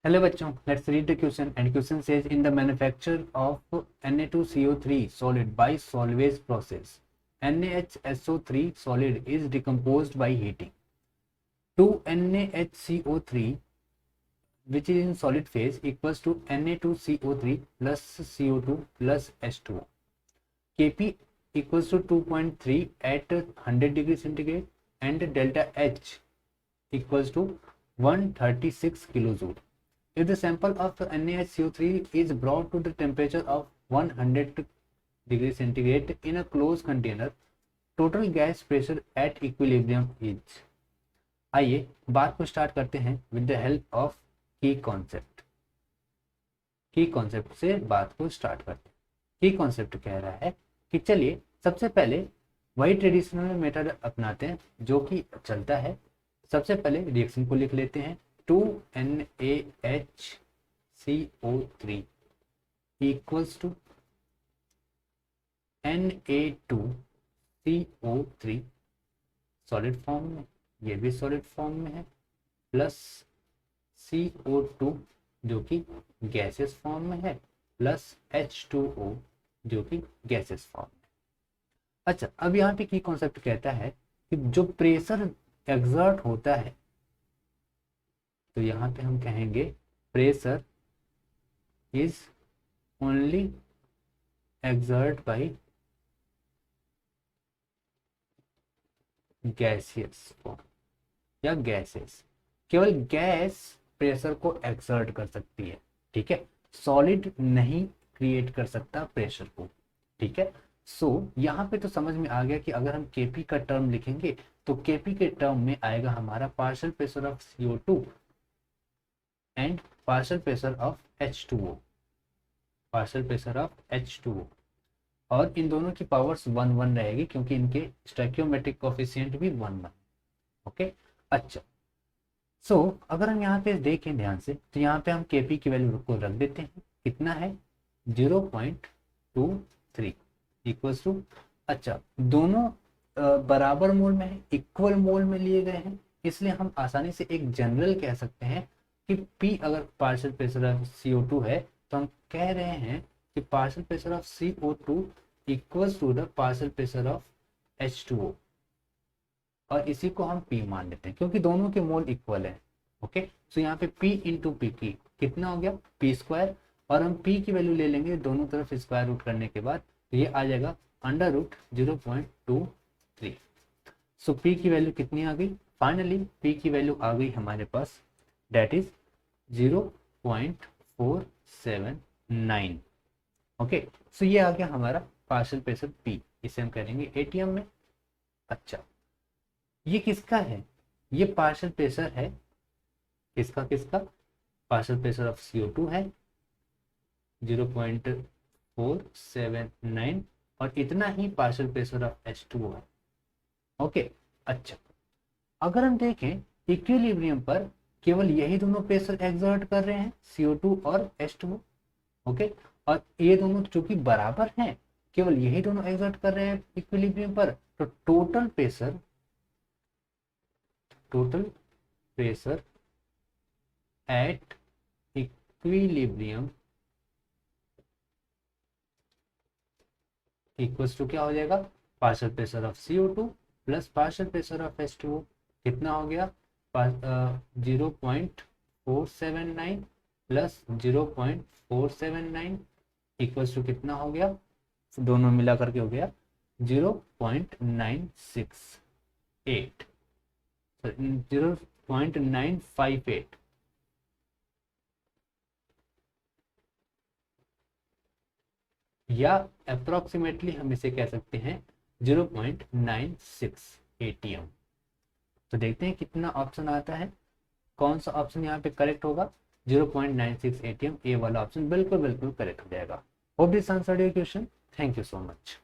Hello bachchon, let's read the question. And question says, in the manufacture of Na2CO3 solid by Solvay's process, NaHSO3 solid is decomposed by heating. 2NaHCO3 which is in solid phase equals to Na2CO3 plus CO2 plus H2O. Kp equals to 2.3 at 100 degree centigrade and delta H equals to 136 kilojoule. If the sample of NaHCO3 is brought to the temperature of 100 degree centigrade in a closed container, total gas pressure at equilibrium is. आइए बात को start करते हैं with the help of की concept. की concept से बात को स्टार्ट करते हैं। की कॉन्सेप्ट कह रहा है कि चलिए सबसे पहले वही ट्रेडिशनल मेथड अपनाते हैं जो कि चलता है। सबसे पहले रिएक्शन को लिख लेते हैं। 2NaHCO3 equals to Na2CO3 solid form में, ये भी सॉलिड फॉर्म में है, प्लस CO2 जो कि गैसेस फॉर्म में है, प्लस H2O जो कि गैसेस फॉर्म में। अच्छा, अब यहाँ पे की कॉन्सेप्ट कहता है कि जो प्रेशर एक्सर्ट होता है, तो यहाँ पे हम कहेंगे pressure is only exert by gaseous form या गैसेस। केवल गैस प्रेशर को एक्सर्ट कर सकती है, ठीक है। सॉलिड नहीं क्रिएट कर सकता प्रेशर को, ठीक है। सो यहाँ पे तो समझ में आ गया कि अगर हम केपी का टर्म लिखेंगे तो केपी के टर्म में आएगा हमारा partial pressure of CO2 and partial pressure of H2O, partial pressure of H2O, और इन दोनों की पावर्स 1 1 रहेगी क्योंकि इनके स्टोइकियोमेट्रिक कोएफिशिएंट भी 1 1। ओके, अच्छा। सो अगर हम यहाँ पे देखें ध्यान से तो यहाँ पे हम केपी की वैल्यू को रख देते हैं। कितना है? 0.23 इक्वल्स टू, अच्छा दोनों बराबर मोल में है, इक्वल मोल में लिए गए हैं, इसलिए हम आसानी से एक जनरल कह सकते हैं कि P अगर पार्शियल प्रेशर ऑफ CO2 है तो हम कह रहे हैं कि partial pressure of CO2 equals to the partial pressure of H2O, और इसी को हम P मान लेते हैं क्योंकि दोनों के मोल इक्वल है। ओके, सो यहाँ पे P इंटू पी की कितना हो गया? P स्क्वायर, और हम P की वैल्यू ले लेंगे दोनों तरफ स्क्वायर रूट करने के बाद, तो ये आ जाएगा अंडर रूट 0.23। सो P की वैल्यू कितनी आ गई? फाइनली P की वैल्यू आ गई हमारे पास, डेट इज 0.479। ओके, सो ये आ गया हमारा पार्शियल प्रेशर P, इसे हम करेंगे एटीएम में। अच्छा, ये किसका है? ये पार्शियल प्रेशर है, किसका किसका? पार्शियल प्रेशर ऑफ CO2 है 0.479, और इतना ही पार्शियल प्रेशर ऑफ H2O है। ओके, अच्छा अगर हम देखें इक्विलिब्रियम पर केवल यही दोनों प्रेशर एक्सर्ट कर रहे हैं, CO2 और H2O। ओके, और ये दोनों जो कि बराबर हैं, केवल यही दोनों एक्सर्ट कर रहे हैं इक्विलिब्रियम पर, तो total pressure at equilibrium equals to क्या हो जाएगा? Partial pressure of CO2 plus partial pressure of H2O। कितना हो गया? 0.479 प्लस 0.479 इक्वल्स टू कितना हो गया? दोनों मिला करके हो गया 0.968, 0.958। या अप्रोक्सीमेटली हम इसे कह सकते हैं 0.96 ATM। तो देखते हैं कितना ऑप्शन आता है, कौन सा ऑप्शन यहाँ पे करेक्ट होगा? 0.96 ATM, ए वाला ऑप्शन बिल्कुल बिल्कुल करेक्ट हो जाएगा। Hope this answered your question. Thank you so much.